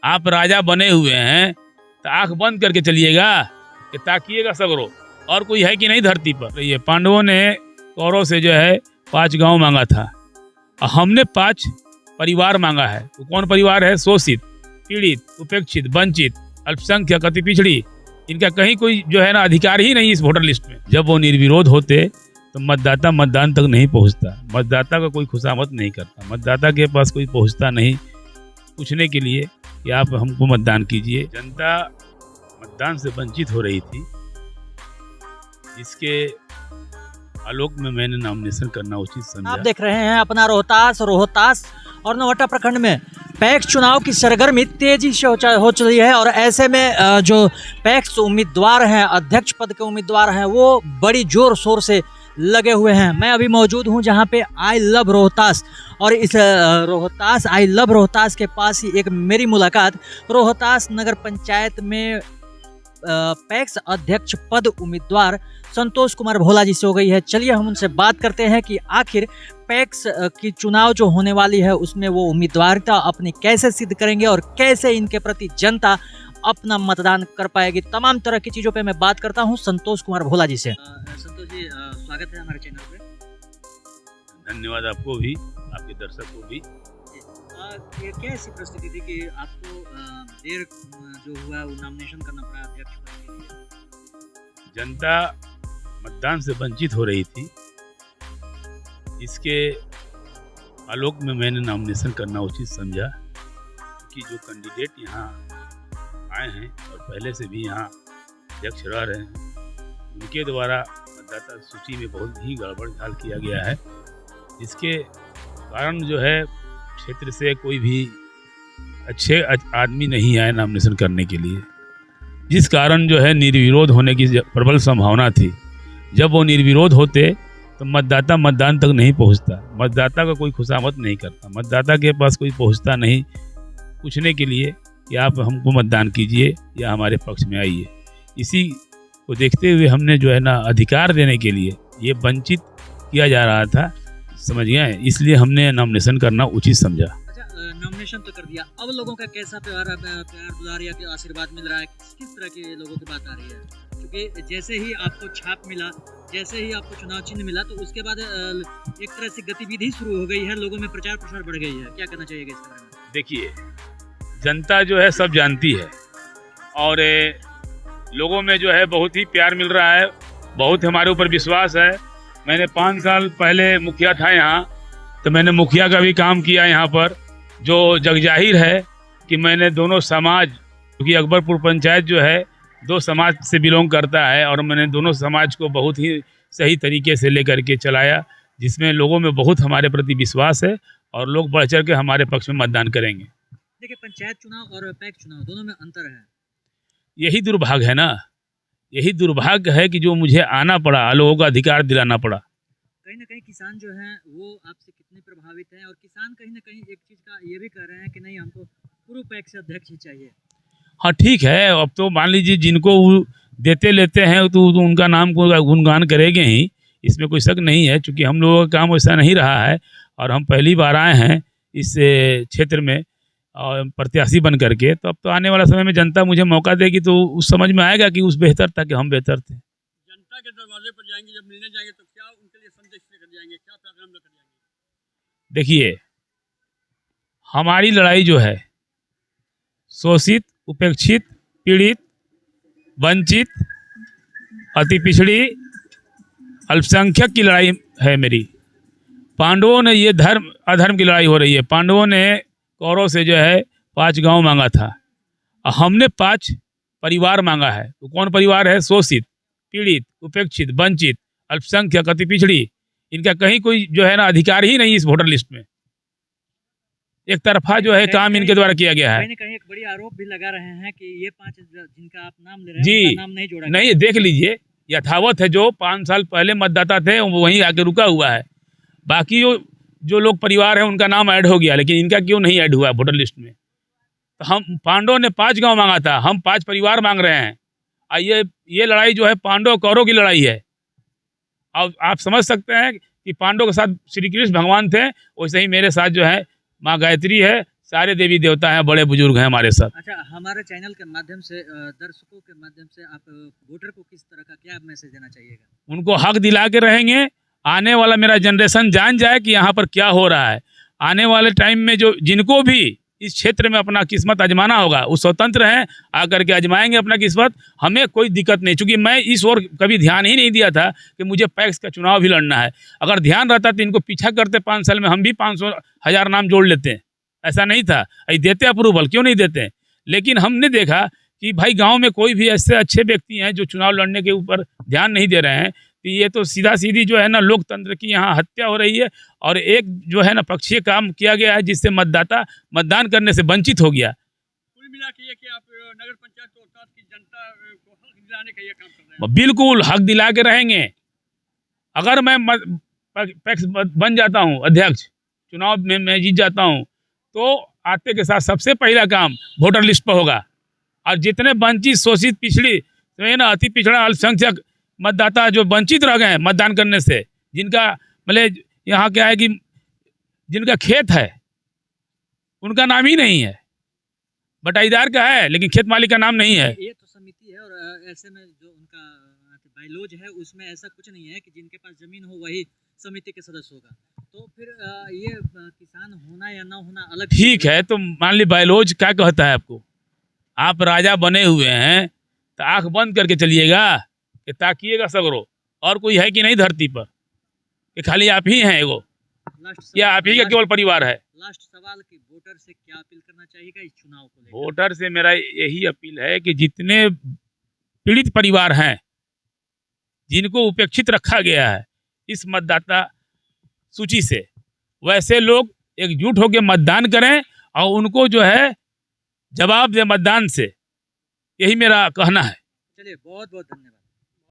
आप राजा बने हुए हैं तो आंख बंद करके चलिएगा कि ताकिएगा सगरो, और कोई है कि नहीं धरती पर। ये पांडवों ने कौरव से जो है 5 गांव मांगा था और हमने 5 परिवार मांगा है। वो कौन परिवार है? शोषित, पीड़ित, उपेक्षित, वंचित, अल्पसंख्यक, अति पिछड़ी। इनका कहीं कोई जो है ना अधिकार ही नहीं इस वोटर लिस्ट में। जब वो निर्विरोध होते तो मतदाता मतदान तक नहीं पहुंचता, मतदाता का कोई खुशामद नहीं करता, मतदाता के पास कोई पहुंचता नहीं पूछने के लिए कि आप हमको मतदान कीजिए। जनता मतदान से वंचित हो रही थी, इसके आलोक में मैंने नॉमिनेशन करना उचित समझा। आप देख रहे हैं अपना रोहतास और नौहट्टा प्रखंड में पैक्स चुनाव की सरगर्मी तेजी से हो चली है और ऐसे में जो पैक्स उम्मीदवार हैं, अध्यक्ष पद के उम्मीदवार हैं, वो बड़ी जोर शोर से लगे हुए हैं। मैं अभी मौजूद हूं जहां पे आई लव रोहतास, और इस रोहतास आई लव रोहतास के पास ही एक मेरी मुलाकात रोहतास नगर पंचायत में पैक्स अध्यक्ष पद उम्मीदवार संतोष कुमार भोला जी से हो गई है। चलिए हम उनसे बात करते हैं कि आखिर पैक्स की चुनाव जो होने वाली है उसमें वो उम्मीदवारिता अपनी कैसे सिद्ध करेंगे और कैसे इनके प्रति जनता अपना मतदान कर पाएगी। तमाम तरह की चीज़ों पे मैं बात करता हूं संतोष कुमार भोला जी से। संतोष जी, स्वागत है हमारे चैनल पे। धन्यवाद आपको भी, आपके दर्शक को भी। क्या ऐसी परिस्थिति थी कि आपको देर जो हुआ वो नॉमिनेशन करना पड़ा अध्यक्ष पद के लिए? जनता मतदान से वंचित हो रही थी, इसके आलोक में मैंने नॉमिनेशन करना उचित समझा कि जो कैंडिडेट यहाँ आए हैं और पहले से भी यहाँ अध्यक्ष रह रहे हैं, उनके द्वारा मतदाता सूची में बहुत ही गड़बड़ झाल किया गया है, जिसके कारण जो है क्षेत्र से कोई भी अच्छे आदमी नहीं आए नॉमिनेशन करने के लिए, जिस कारण जो है निर्विरोध होने की प्रबल संभावना थी। जब वो निर्विरोध होते तो मतदाता मतदान तक नहीं पहुंचता, मतदाता का कोई खुशामद नहीं करता, मतदाता के पास कोई पहुंचता नहीं पूछने के लिए कि आप हमको मतदान कीजिए या हमारे पक्ष में आइए। इसी को देखते हुए हमने जो है ना अधिकार देने के लिए ये वंचित किया जा रहा था, समझ गए, इसलिए हमने नॉमिनेशन करना उचित समझा। अच्छा, नॉमिनेशन तो कर दिया, अब लोगों का कैसा प्यार दुलार या आशीर्वाद मिल रहा है? किस तरह के लोगों की बात आ रही है? क्योंकि जैसे ही आपको छाप मिला, जैसे ही आपको चुनाव चिन्ह मिला, तो उसके बाद एक तरह से गतिविधि शुरू हो गई है, लोगों में प्रचार प्रसार बढ़ गई है। क्या करना चाहिए इस बारे में? देखिए, जनता जो है सब जानती है और लोगों में जो है बहुत ही प्यार मिल रहा है, बहुत हमारे ऊपर विश्वास है। मैंने 5 साल पहले मुखिया था यहाँ, तो मैंने मुखिया का भी काम किया यहाँ पर, जो जगजाहिर है कि मैंने दोनों समाज, क्योंकि अकबरपुर पंचायत जो है 2 समाज से बिलोंग करता है, और मैंने दोनों समाज को बहुत ही सही तरीके से लेकर के चलाया, जिसमें लोगों में बहुत हमारे प्रति विश्वास है और लोग बढ़ चढ़ के हमारे पक्ष में मतदान करेंगे। देखिए, पंचायत चुनाव और पैक्स चुनाव दोनों में अंतर है। यही दुर्भाग्य है ना, यही दुर्भाग्य है कि जो मुझे आना पड़ा, लोगों का अधिकार दिलाना पड़ा। कहीं ना कहीं किसान जो हैं वो आपसे कितने प्रभावित हैं, और किसान कहीं ना कहीं एक चीज़ का ये भी कह रहे हैं कि नहीं, हमको पूर्व पैक्स अध्यक्ष ही चाहिए। हाँ ठीक है, अब तो मान लीजिए जिनको वो देते लेते हैं तो उनका नाम को गुणगान करेंगे ही, इसमें कोई शक नहीं है। चूँकि हम लोगों का काम वैसा नहीं रहा है और हम पहली बार आए हैं इस क्षेत्र में और प्रत्याशी बन करके, तो अब तो आने वाला समय में जनता मुझे मौका देगी तो उस समझ में आएगा कि उस बेहतर था कि हम बेहतर थे। जनता के दरवाजे पर जाएंगे, जब मिलने जाएंगे तो क्या उनके लिए संदेश लेकर जाएंगे, क्या पैगाम लेकर जाएंगे? देखिए, हमारी लड़ाई जो है शोषित, उपेक्षित, पीड़ित, वंचित, अति पिछड़ी, अल्पसंख्यक की लड़ाई है मेरी। पांडवों ने ये धर्म अधर्म की लड़ाई हो रही है। पांडवों ने कौरव से जो है 5 गांव मांगा था और हमने 5 परिवार मांगा है। तो कौन परिवार है? शोषित, पीड़ित, उपेक्षित, वंचित, अल्पसंख्यक, अति पिछड़ी। इनका कहीं कोई जो है ना अधिकार ही नहीं इस वोटर लिस्ट में। एक तरफा जो है काम इनके द्वारा किया गया है। कहीं कहीं एक बड़ी आरोप भी लगा रहे हैं कि ये 5 जिनका आप नाम ले रहे हैं जी, उनका नाम नहीं जोड़ा गया। नहीं, देख लीजिए, यथावत है। जो 5 साल पहले मतदाता थे वो वहीं आके रुका हुआ है। बाकी जो लोग परिवार है उनका नाम ऐड हो गया, लेकिन इनका क्यों नहीं ऐड हुआ वोटर लिस्ट में? तो हम पांडवों ने 5 गांव मांगा था, हम 5 परिवार मांग रहे हैं। और ये लड़ाई जो है पांडव कौरव की लड़ाई है। अब आप समझ सकते हैं कि पांडव के साथ श्री कृष्ण भगवान थे, वैसे ही मेरे साथ जो है माँ गायत्री है, सारे देवी देवता हैं, बड़े बुजुर्ग हैं हमारे साथ। अच्छा, हमारे चैनल के माध्यम से दर्शकों के माध्यम से आप वोटर को किस तरह का क्या मैसेज देना चाहिएगा? उनको हक दिला के रहेंगे, आने वाला मेरा जनरेशन जान जाए कि यहाँ पर क्या हो रहा है। आने वाले टाइम में जो जिनको भी इस क्षेत्र में अपना किस्मत आजमाना होगा वो स्वतंत्र हैं, आकर के आजमाएंगे अपना किस्मत। हमें कोई दिक्कत नहीं, चूँकि मैं इस ओर कभी ध्यान ही नहीं दिया था कि मुझे पैक्स का चुनाव भी लड़ना है। अगर ध्यान रहता तो इनको पीछा करते 5 साल में हम भी 500,000 नाम जोड़ लेते हैं। ऐसा नहीं था, देते अप्रूवल, क्यों नहीं देते। लेकिन हमने देखा कि भाई गांव में कोई भी ऐसे अच्छे व्यक्ति हैं जो चुनाव लड़ने के ऊपर ध्यान नहीं दे रहे हैं, तो ये तो सीधा सीधी जो है ना लोकतंत्र की यहाँ हत्या हो रही है। और एक जो है ना पक्षीय काम किया गया है जिससे मतदाता मतदान करने से वंचित हो गया। कुल मिला के ये कि आप नगर पंचायत रोहतास की जनता को हक दिलाने का ये काम कर रहे हैं। बिल्कुल हक दिला के रहेंगे। अगर मैं पैक्स बन जाता हूँ अध्यक्ष, चुनाव में मैं जीत जाता हूँ, तो आते के साथ सबसे पहला काम वोटर लिस्ट पर होगा। और जितने वंचित, शोषित, पिछड़ी, तो ये ना अति पिछड़ा, अल्पसंख्यक मतदाता जो वंचित रह गए हैं मतदान करने से, जिनका मतलब यहाँ क्या है कि जिनका खेत है उनका नाम ही नहीं है, बटाईदार का है लेकिन खेत मालिक का नाम नहीं है। ये तो समिति है और ऐसे में जो उनका बायलॉज है उसमें ऐसा कुछ नहीं है कि जिनके पास जमीन हो वही समिति के सदस्य होगा। तो फिर ये किसान होना या ना होना अलग ठीक है, तो मान ली बायलॉज क्या कहता है आपको, आप राजा बने हुए हैं तो आंख बंद करके चलिएगा कि ताकिएगा सगरो, और कोई है कि नहीं धरती पर, कि खाली आप ही हैं एगो, या आप ही का केवल परिवार है। लास्ट सवाल कि वोटर से क्या अपील करना चाहिएगा इस चुनाव को लेकर? वोटर से मेरा यही अपील है कि जितने पीड़ित परिवार हैं, जिनको उपेक्षित रखा गया है इस मतदाता सूची से, वैसे लोग एकजुट होकर मतदान करें और उनको जो है जवाब दे मतदान से, यही मेरा कहना है। चलिए, बहुत बहुत धन्यवाद।